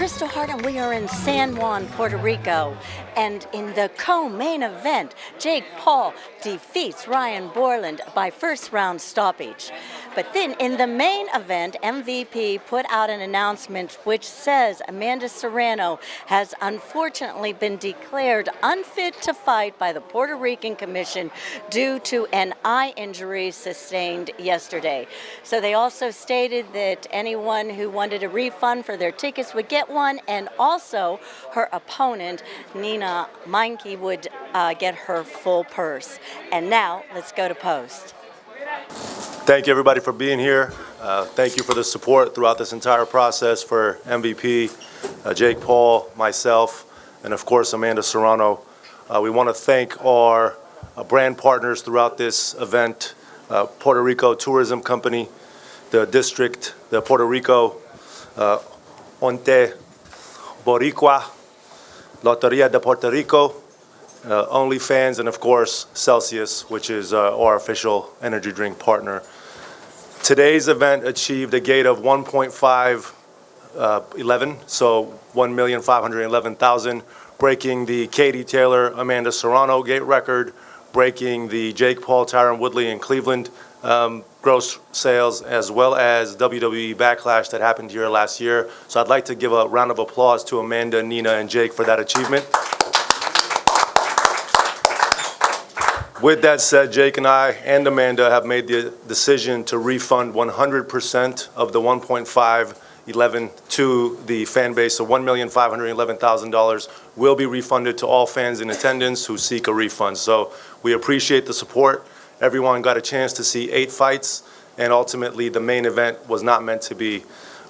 Kristal Hart, and we are in San Juan, Puerto Rico. And in the co-main event, Jake Paul defeats Ryan Bourland by first-round stoppage. But then in the main event, MVP put out an announcement which says Amanda Serrano has unfortunately been declared unfit to fight by the Puerto Rican Commission due to an eye injury sustained yesterday. So they also stated that anyone who wanted a refund for their tickets would get one, and also her opponent, Nina Meinke, would get her full purse. And now, let's go to post. Thank you, everybody, for being here. Thank you for the support throughout this entire process for MVP, Jake Paul, myself, and of course, Amanda Serrano. We want to thank our brand partners throughout this event, Puerto Rico Tourism Company, the district, the Puerto Rico, Onte Boricua, Loteria de Puerto Rico, OnlyFans, and of course Celsius, which is our official energy drink partner. Today's event achieved a gate of 1.511, so 1,511,000, breaking the Katie Taylor, Amanda Serrano gate record, breaking the Jake Paul, Tyron Woodley in Cleveland gross sales, as well as WWE Backlash that happened here last year. So I'd like to give a round of applause to Amanda, Nina, and Jake for that achievement. With that said, Jake and I and Amanda have made the decision to refund 100% of the 1.511 to the fan base. So $1,511,000 will be refunded to all fans in attendance who seek a refund. So we appreciate the support. Everyone got a chance to see 8 fights, and ultimately the main event was not meant to be.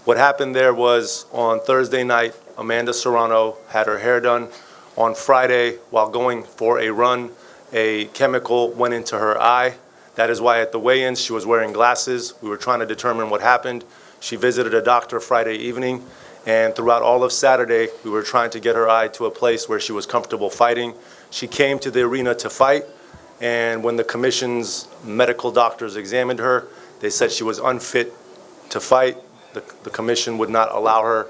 What happened there was on Thursday night, Amanda Serrano had her hair done. On Friday, while going for a run, a chemical went into her eye. That is why at the weigh-ins she was wearing glasses. We were trying to determine what happened. She visited a doctor Friday evening, and throughout all of Saturday, we were trying to get her eye to a place where she was comfortable fighting. She came to the arena to fight, and when the commission's medical doctors examined her, they said she was unfit to fight. The commission would not allow her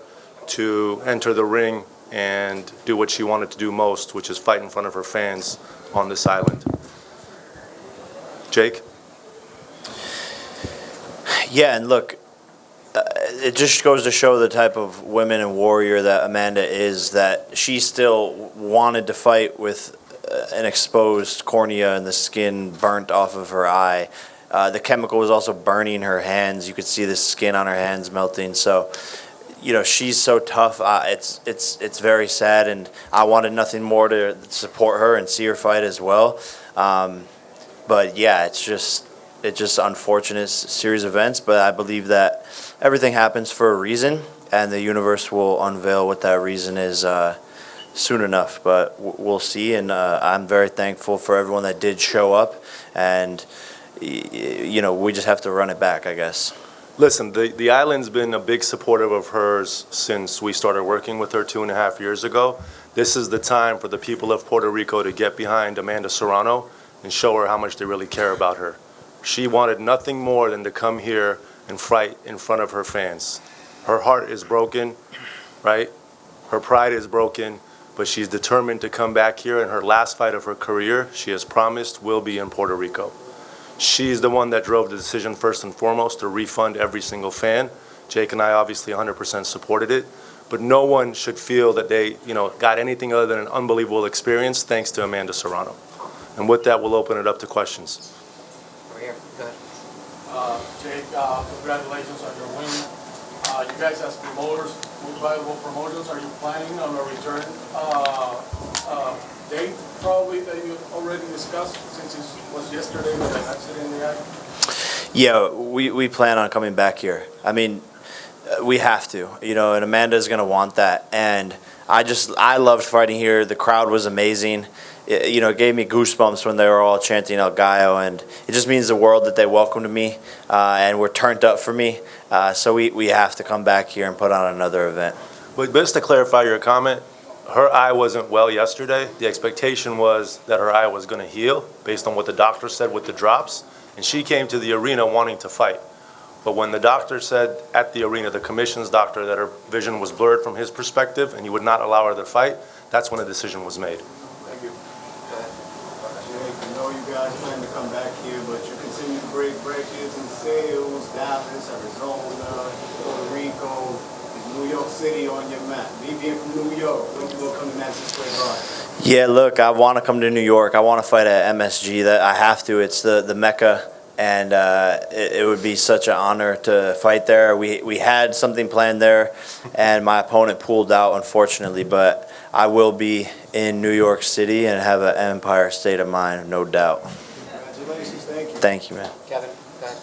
to enter the ring and do what she wanted to do most, which is fight in front of her fans on this island. Jake? Yeah, and look, it just goes to show the type of women and warrior that Amanda is, that she still wanted to fight with an exposed cornea and the skin burnt off of her eye. The chemical was also burning her hands. You could see the skin on her hands melting. So, you know, she's so tough. It's very sad, and I wanted nothing more to support her and see her fight as well. But yeah, it's just unfortunate series of events. But I believe that everything happens for a reason, and the universe will unveil what that reason is soon enough. But we'll see, and I'm very thankful for everyone that did show up, and you know, we just have to run it back, I guess. Listen, the island's been a big supporter of hers since we started working with her 2.5 years ago. This is the time for the people of Puerto Rico to get behind Amanda Serrano and show her how much they really care about her. She wanted nothing more than to come here and fight in front of her fans. Her heart is broken, right? Her pride is broken, but she's determined to come back here, and her last fight of her career, she has promised, will be in Puerto Rico. She's the one that drove the decision first and foremost to refund every single fan. Jake and I obviously 100% supported it, but no one should feel that they, got anything other than an unbelievable experience thanks to Amanda Serrano. And with that, we'll open it up to questions. Over here, go ahead. Jake, congratulations on your win. You guys as promoters, most valuable promotions, are you planning on a return date probably that you already discussed, since it was yesterday with an accident in the eye? Yeah, we plan on coming back here. I mean, we have to, and Amanda's going to want that. And I loved fighting here. The crowd was amazing. It gave me goosebumps when they were all chanting El Gallo, and it just means the world that they welcomed me and were turned up for me. So we have to come back here and put on another event. But just to clarify your comment, her eye wasn't well yesterday. The expectation was that her eye was going to heal based on what the doctor said with the drops, and she came to the arena wanting to fight. But when the doctor said at the arena, the commission's doctor, that her vision was blurred from his perspective and he would not allow her to fight, that's when a decision was made. Thank you. Jake, I know you guys plan to come back here, but you continue to break records in sales, Dallas, Arizona, Puerto Rico, New York City on your map. Me being from New York, when you gonna come to Madison Square Garden? Yeah, look, I want to come to New York. I want to fight at MSG. That I have to. It's the Mecca, and it would be such an honor to fight there. We had something planned there, and my opponent pulled out, unfortunately. But I will be in New York City and have an Empire state of mind, no doubt. Congratulations, thank you. Thank you, man. Kevin, go ahead.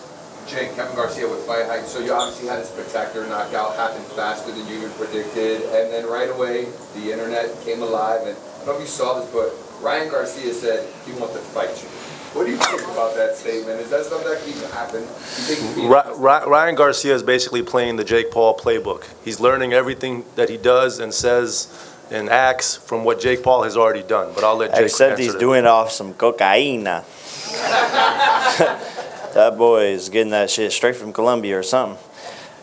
Jake, Kevin Garcia with Fight Height. So you obviously had a spectacular knockout, happened faster than you had predicted, and then right away the internet came alive. And I don't know if you saw this, but Ryan Garcia said he wants to fight you. What do you think about that statement? Is that something that can even happen? Do you think Ryan Garcia is basically playing the Jake Paul playbook. He's learning everything that he does and says and acts from what Jake Paul has already done. But I'll let Jake Except answer he's that. doing it off some cocaine. That boy is getting that shit straight from Colombia or something.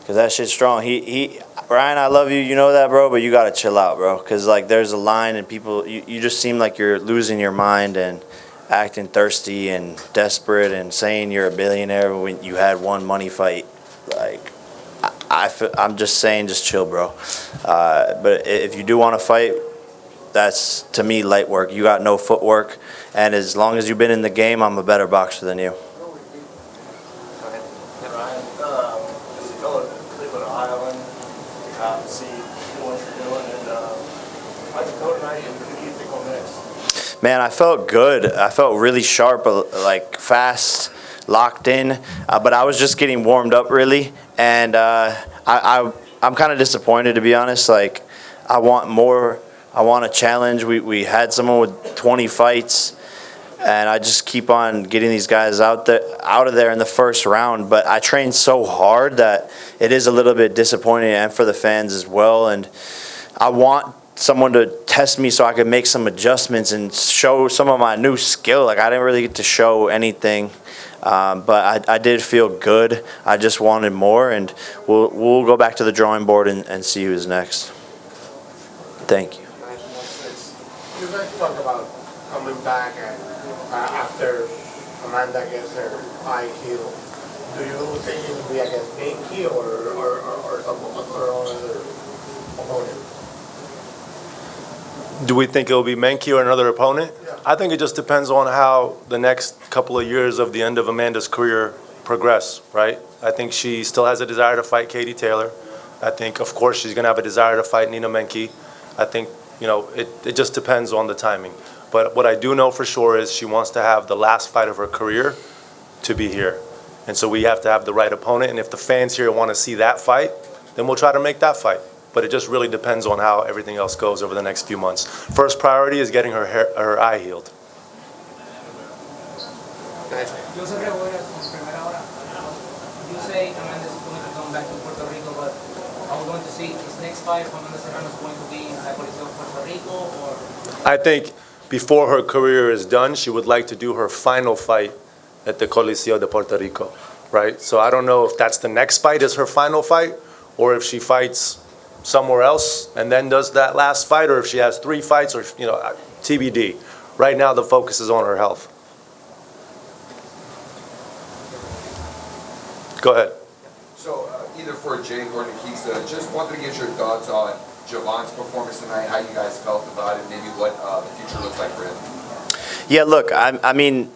Cause that shit's strong. Ryan, I love you. You know that, bro. But you gotta chill out, bro. Cause like there's a line and people, you just seem like you're losing your mind and acting thirsty and desperate and saying you're a billionaire when you had one money fight. Like I'm just saying, just chill, bro. But if you do want to fight, that's to me light work. You got no footwork, and as long as you've been in the game, I'm a better boxer than you. Ryan, just go to Cleveland, Ireland, see what you're doing, and how'd you go tonight, and who do you think will next? Man, I felt good. I felt really sharp, like fast, locked in. But I was just getting warmed up, really, and I'm kind of disappointed, to be honest. Like, I want more. I want a challenge. We had someone with 20 fights, and I just keep on getting these guys out of there in the first round. But I trained so hard that it is a little bit disappointing, and for the fans as well. And I want someone to test me so I can make some adjustments and show some of my new skill. Like, I didn't really get to show anything, but I did feel good. I just wanted more, and we'll go back to the drawing board and see who's next. Thank you. You guys talk about coming back and after Amanda gets her eye healed. Do you think it will be against Pinky or another opponent? Do we think it'll be Menke or another opponent? Yeah. I think it just depends on how the next couple of years of the end of Amanda's career progress, right? I think she still has a desire to fight Katie Taylor. I think, of course, she's going to have a desire to fight Nina Menke. I think, it just depends on the timing. But what I do know for sure is she wants to have the last fight of her career to be here. And so we have to have the right opponent. And if the fans here want to see that fight, then we'll try to make that fight. But it just really depends on how everything else goes over the next few months. First priority is getting her eye healed. Yo sé que voy a primera hora. You say Amanda's going to come back to Puerto Rico, but are we going to see his next fight? Amanda Serrano is going to be in the Coliseo of Puerto Rico, or? I think before her career is done, she would like to do her final fight at the Coliseo de Puerto Rico, right? So I don't know if that's the next fight is her final fight, or if she fights somewhere else and then does that last fight, or if she has 3 fights, or TBD. Right now, the focus is on her health. Go ahead. So either for Jake or Nakisa, just wanted to get your thoughts on Javon's performance tonight, how you guys felt about it, maybe what the future looks like for him. Yeah, look, I mean,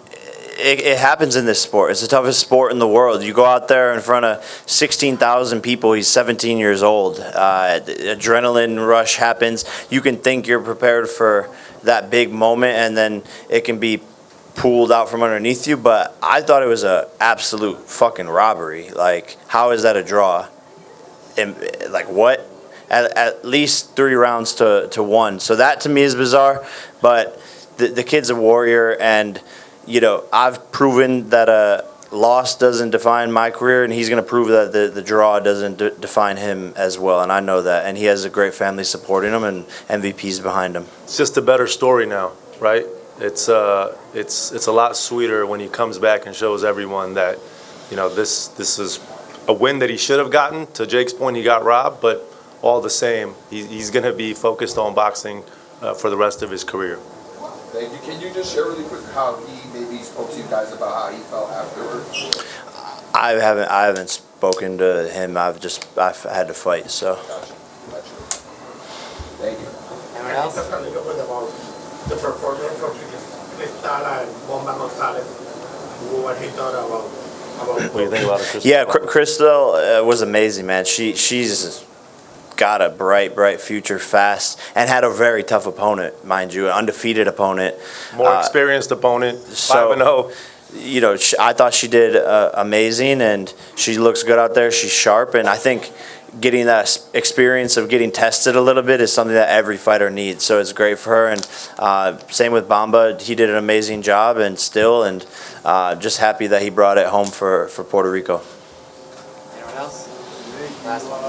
it happens in this sport. It's the toughest sport in the world. You go out there in front of 16,000 people. He's 17 years old. Adrenaline rush happens. You can think you're prepared for that big moment, and then it can be pulled out from underneath you. But I thought it was an absolute fucking robbery. Like, how is that a draw? And, like, what? At least 3 rounds to 1. So that to me is bizarre. But the kid's a warrior, and I've proven that a loss doesn't define my career, and he's going to prove that the draw doesn't define him as well, and I know that. And he has a great family supporting him and MVPs behind him. It's just a better story now, right? It's a lot sweeter when he comes back and shows everyone that, this is a win that he should have gotten. To Jake's point, he got robbed, but all the same, he's going to be focused on boxing for the rest of his career. Thank you. Can you just share really quick how he maybe spoke to you guys about how he felt afterwards? I haven't spoken to him. I've had to fight, so. Gotcha. Thank you. Anyone else? Talk a little bit about the performance of Kristal and Bomba Gonzalez, what he thought about. What do you think about it, Kristal? Yeah, Kristal was amazing, man. She's got a bright future, fast, and had a very tough opponent, mind you, an undefeated opponent. More experienced opponent, so- 5-0. You know, I thought she did amazing, and she looks good out there. She's sharp, and I think getting that experience of getting tested a little bit is something that every fighter needs. So it's great for her, and same with Bamba. He did an amazing job, and just happy that he brought it home for Puerto Rico. Anyone else? Last one.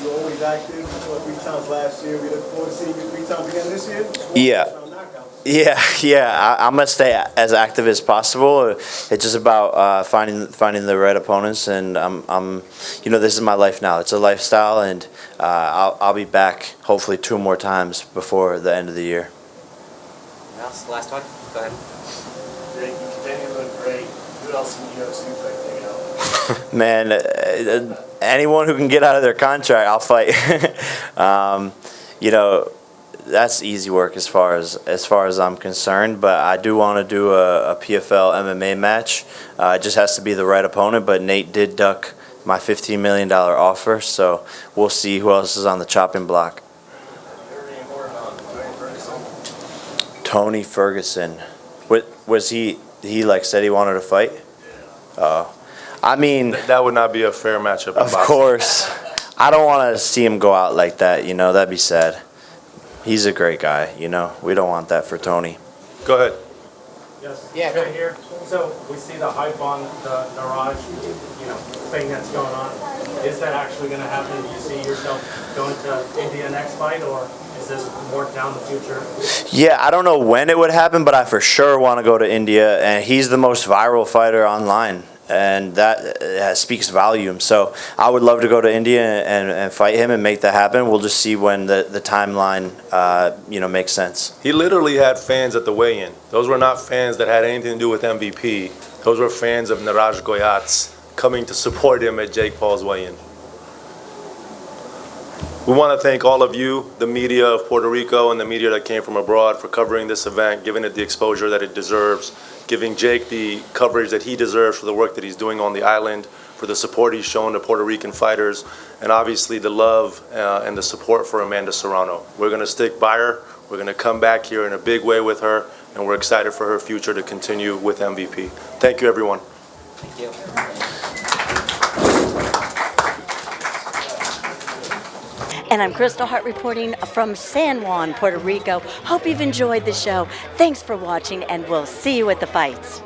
You always active. You scored 3 times last year. We look forward to seeing you 3 times again this year. Yeah. I'm gonna stay as active as possible. It's just about finding the right opponents, and I'm this is my life now. It's a lifestyle, and I'll be back hopefully 2 more times before the end of the year. Anyone else? Last one. Go ahead. Jake, you continue to look great. Who else in the UFC fight out? Man, anyone who can get out of their contract, I'll fight. That's easy work as far as I'm concerned. But I do want to do a PFL MMA match. It just has to be the right opponent. But Nate did duck my $15 million offer, so we'll see who else is on the chopping block. Tony Ferguson. Was he like said he wanted to fight? I mean, That would not be a fair matchup in of boxing. course. I don't want to see him go out like that. That'd be sad. He's a great guy. We don't want that for Tony. Go ahead. Yes. Yeah, go Right here. So we see the hype on the Naraj, thing that's going on. Is that actually going to happen? Do you see yourself going to India next fight, or is this more down the future? Yeah, I don't know when it would happen, but I for sure want to go to India, and he's the most viral fighter online, and that speaks volume. So I would love to go to India and fight him and make that happen. We'll just see when the timeline makes sense. He literally had fans at the weigh-in. Those were not fans that had anything to do with MVP. Those were fans of Naraj Goyats coming to support him at Jake Paul's weigh-in. We want to thank all of you, the media of Puerto Rico and the media that came from abroad, for covering this event, giving it the exposure that it deserves, giving Jake the coverage that he deserves for the work that he's doing on the island, for the support he's shown to Puerto Rican fighters, and obviously the love and the support for Amanda Serrano. We're going to stick by her. We're going to come back here in a big way with her, and we're excited for her future to continue with MVP. Thank you, everyone. Thank you. And I'm Kristal Hart reporting from San Juan, Puerto Rico. Hope you've enjoyed the show. Thanks for watching, and we'll see you at the fights.